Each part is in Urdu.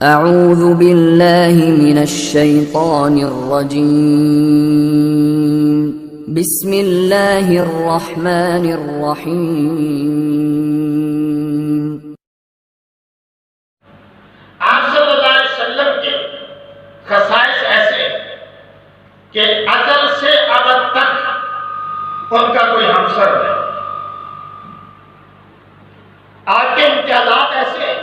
اعوذ باللہ من الشیطان الرجیم بسم اللہ الرحمن الرحیم۔ آپ صلی اللہ علیہ وسلم کے خصائص ایسے کہ ازل سے ابد تک ان کا کوئی ہمسر نہیں۔ آپ کے امتیازات ایسے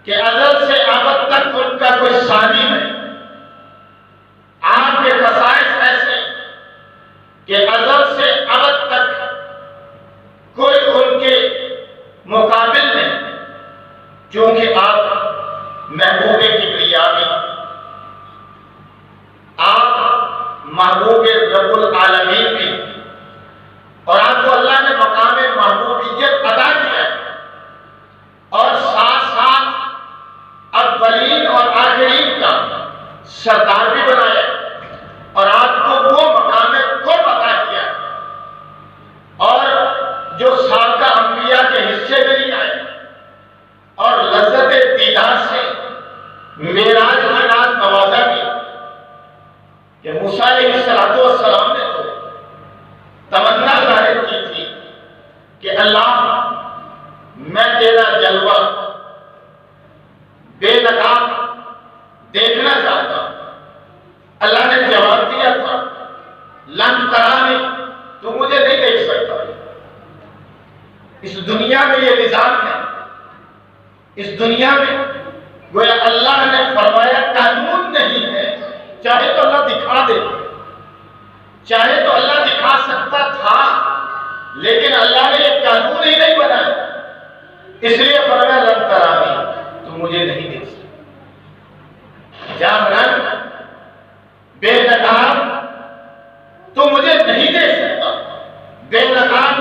کہ ازل سے ابد تک ان کا کوئی ثانی نہیں۔ آپ کے خصائص ایسے کہ ازل سے ابد تک کوئی ان کے مقابل نہیں، چونکہ آپ محبوب کبریا بھی، آپ محبوب رب العالمین بھی، اور آپ کو اللہ نے مقام محبوبیت عطا کیا ہے، اور ساتھ ساتھ اولین اور آخرین کا سردار بھی بنایا ہے، اور آپ کو وہ مقام قرب عطا کیا ہے، اور جو سابقہ انبیاء کے حصے میں نہیں آئے، اور لذت دیدار سے معراج کی رات نوازا بھی کہ موسیٰ علیہ السلام نے تو تمنا ظاہر کی تھی کہ اللہ میں تیرا جلوہ بے نقاب دیکھنا چاہتا ہوں۔ اللہ نے جواب دیا تھا لن ترانی، تو مجھے نہیں دیکھ سکتا۔ اس دنیا میں یہ نظام ہے، اس دنیا میں گویا اللہ نے فرمایا قانون نہیں ہے، چاہے تو اللہ دکھا دے، چاہے تو اللہ دکھا سکتا تھا، لیکن اللہ نے یہ قانون ہی نہیں بنایا، اس لیے فرمایا لن ترانی، تو مجھے نہیں دیکھ سکتا۔ جامرن بے نقاب تو مجھے نہیں دیکھ سکتا، بے نقاب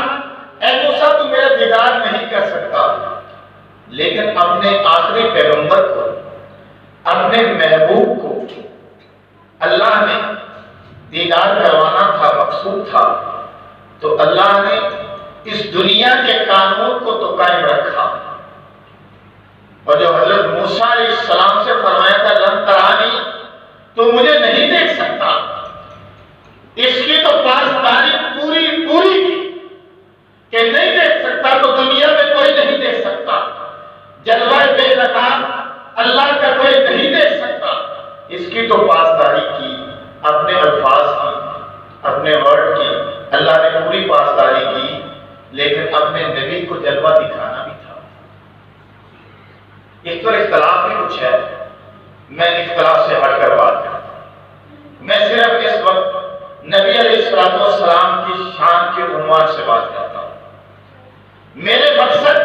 اے موسیٰ تو میرا دیدار نہیں کر سکتا، لیکن اپنے آخری پیغمبر کو، اپنے محبوب کو اللہ نے دیدار کروانا تھا، مقصود تھا، تو اللہ نے اس دنیا کے قانون کو تو قائم رکھا، اور جو حضرت موسیٰ علیہ السلام سے فرمایا تھا لن ترانی، تو مجھے نہیں دیکھ سکتا، اس کی تو پاسداری پوری کی کہ نہیں دیکھ سکتا تو دنیا میں کوئی نہیں دیکھ سکتا، جلوہ بے نقاب اللہ کا کوئی نہیں دیکھ سکتا، اس کی تو پاسداری کی، اپنے الفاظ کی، اپنے ورڈ کی، اللہ نے پوری پاسداری کی، لیکن اپنے نبی کو جلوہ دکھانا بھی تھا۔ اس پر اختلاف بھی کچھ ہے، میں اختلاف سے ہٹ کر بات کرتا ہوں۔ میں صرف اس وقت نبی علیہ السلام کی شان کے عنوان سے بات کرتا ہوں۔ میرے مقصد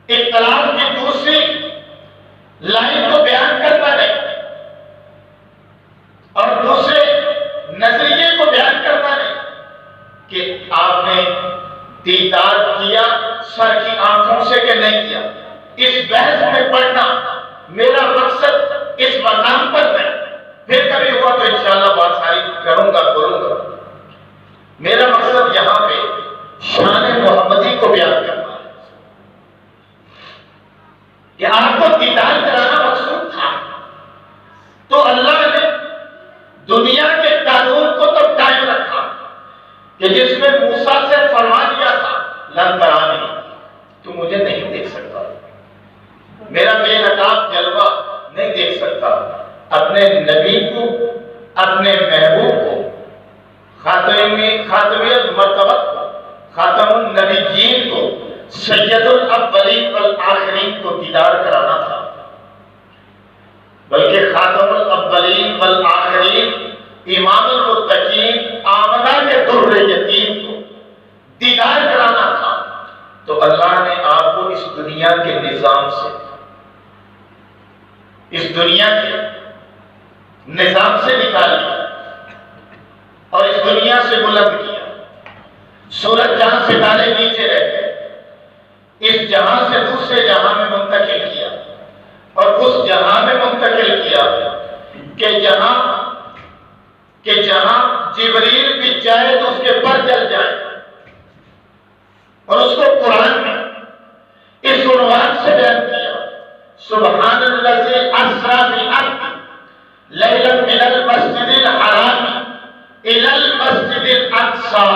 اختلاف کی دوسری لائن کو بیان کرنا نہیں، اور دوسرے نظریے کو بیان کرنا نہیں کہ آپ نے دیدار کیا سر کی آنکھوں سے کہ نہیں کیا، اس بحث میں پڑھنا میرا مقصد اس مقام پر نہیں، پھر کبھی ہوا تو انشاءاللہ بات ساری کروں گا، بولوں گا۔ میرا مقصد یہاں پہ شان محمدی کو بیان کرنا ہے کہ آپ کو دیدار کرانا مقصود تھا، تو اللہ نے دنیا کے قانون کو تو قائم رکھا کہ جس میں موسیٰ سے فرما دیا تھا لن ترانی، تو مجھے نہیں دیکھ سکتا، میرا بے نقاب جلوہ نہیں دیکھ سکتا، اپنے نبی کو، اپنے محبوب کو، خاتمیت مرتبت کو، خاتم النبیین کو، سید الاولین والآخرین کو دیدار کرانا تھا، بلکہ خاتم الاولین والآخرین امام المتقین آمنہ کے در یتیم کو دیدار کرانا تھا، تو اللہ نے آپ کو اس دنیا کے نظام سے، اس دنیا کے نظام سے نکال لیا اور اس دنیا سے بلند کیا۔ سورج جہاں ستارے نیچے رہتے، اس جہاں سے دوسرے جہاں میں منتقل کیا، اور اس جہاں میں منتقل کیا کہ جہاں جبریل بھی جائے تو اس کے پر جل جائے، اور اس کو قرآن میں اس عنوان سے بیان کیا سبحان اللہ اسرا بعبد لیلا من المسجد الحرام الى المسجد الاقصى،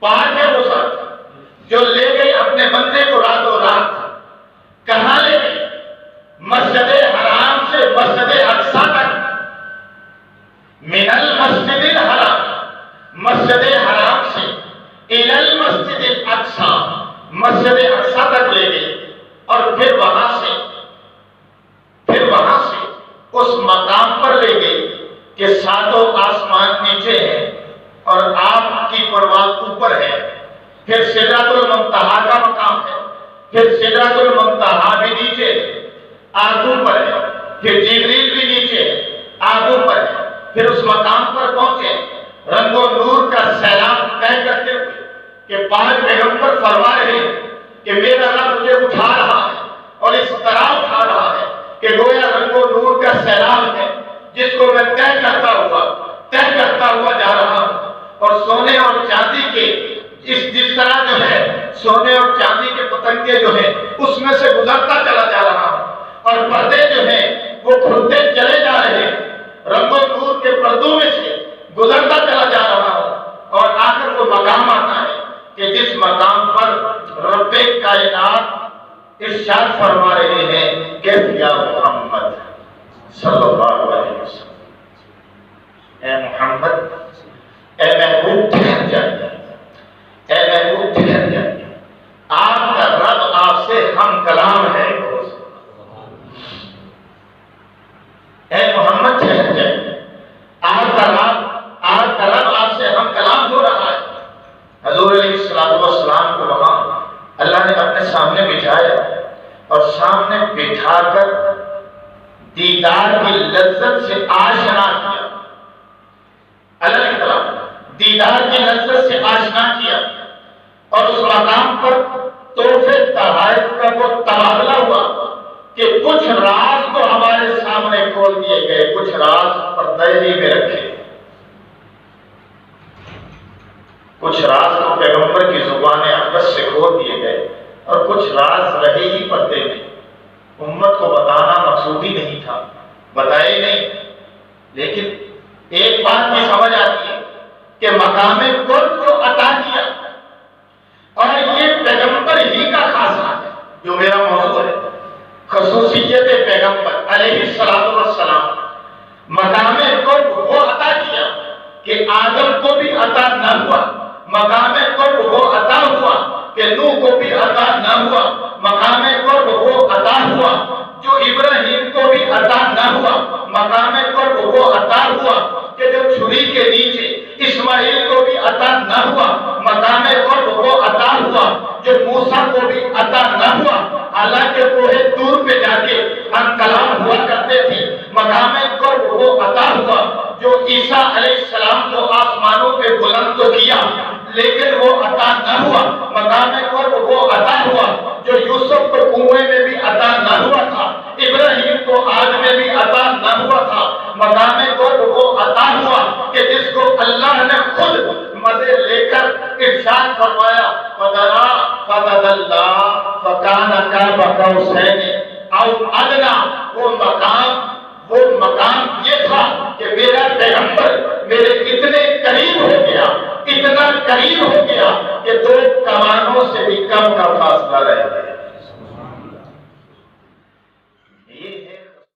پاک ہے وہ ذات جو لے گئی اپنے بندے کو راتوں رات، کہاں لے گئی؟ مسجد حرام سے مسجد اقصی تک، من المسجد الحرام، مسجد حرام سے الى المسجد الاقصی، مسجد اقصی تک لے گئی، اور پھر وہاں سے اس مقام پر لے گئی کہ ساتوں آسمان نیچے ہے اور آپ کی پرواز اوپر ہے، پھر سدرۃ المنتہا کا مقام ہے، پھر سدرۃ المنتہا بھی نیچے ہے، آپ اوپر ہے، پھر جبریل بھی نیچے ہے، آپ اوپر ہے، پھر اس مقام پر پہنچے رنگ و نور کا سیلاب طے کرتے ہوئے کہ پاک پیغمبر فرما رہے ہیں کہ میرا رب مجھے اٹھا رہا ہے اور اس طرح اٹھا رہا ہے کہ گویا رنگ و نور کا سیلاب ہے جس کو میں طے کرتا ہوا جا رہا ہوں، اور سونے اور چاندی کے جس طرح جو ہے سونے اور چاندی کے پتنگے جو ہیں اس میں سے گزرتا چلا جا رہا ہوں، اور پردے جو ہیں وہ کھلتے چلے جا رہے ہیں، رنگ و نور کے پردوں میں سے گزرتا چلا جا رہا ہوں، اور آخر وہ مقام آتا ہے کہ جس مقام پر رب کائنات ارشاد فرما رہے ہیں کہ یا محمد صلی اللہ علیہ وسلم، اے محمد، اے محبوب ٹھہر جائیے، اے محبوب ٹھہر جائیے، آپ کا رب آپ سے ہم کلام ہے، اے محمد ٹھہر جائیے، آپ کا رب آپ سے ہم کلام ہو رہا ہے۔ حضور علیہ السلام کو وہاں اللہ نے اپنے سامنے بٹھایا اور سامنے بٹھا کر دیدار کی لذت سے آشنا کیا، اللہ کی طرف دیدار کی لذت سے آشنا کیا، اور اس مقام پر تحفے تحائف کا وہ تبادلہ ہوا کہ کچھ راز تو ہمارے سامنے کھول دیے گئے، کچھ راز پردے میں رکھے، کچھ راز تو پیغمبر کی زبان اقدس سے کھول دیے گئے، اور کچھ راز رہے ہی پردے میں، امت کو بتانا مقصود ہی نہیں تھا، بتائے نہیں، لیکن ایک بات کی سمجھ آتی ہے کہ مقام قرب کو عطا کیا، اور یہ پیغمبر ہی کا خاصہ ہے جو میرا موضوع ہے، خصوصیت پیغمبر علیہ السلام، مقام قرب وہ عطا کیا کہ آدم کو بھی عطا نہ ہوا، مقام قرب وہ عطا ہوا کہ نوح کو بھی عطا نہ ہوا، مقام قرب وہ عطا ہوا جو ابراہیم کو بھی عطا نہ ہوا، مقام قرب وہ عطا ہوا کہ جو چھری کے نیچے اسماعیل کو بھی عطا نہ ہوا، مقام قرب وہ عطا ہوا جو موسیٰ کو بھی عطا نہ ہوا، حالانکہ کوہ طور پہ جا کے ہم کلام ہوا کرتے تھے، مقام قرب وہ عطا ہوا جو عیسیٰ علیہ السلام کو آسمانوں پہ بلند تو کیا لیکن وہ عطا نہ ہوا، مقام قرب وہ عطا ہوا جو یوسف کو کنویں میں بھی عطا نہ ہوا تھا، ابراہیم کو آگ میں بھی عطا نہ ہوا تھا، مقام قرب وہ عطا ہوا کہ جس کو اللہ نے خود مزے لے کر ارشاد فرمایا فَدَرَا فَتَدَلَّا فَكَانَ قَابَ قَوْسَيْنِ أَوْ أَدْنَىٰ، وہ مقام یہ تھا کہ میرا پیغمبر میرے اتنے قریب ہو گیا، اتنا قریب ہو گیا کہ 2 کمانوں سے بھی کم کا فاصلہ رہ گیا۔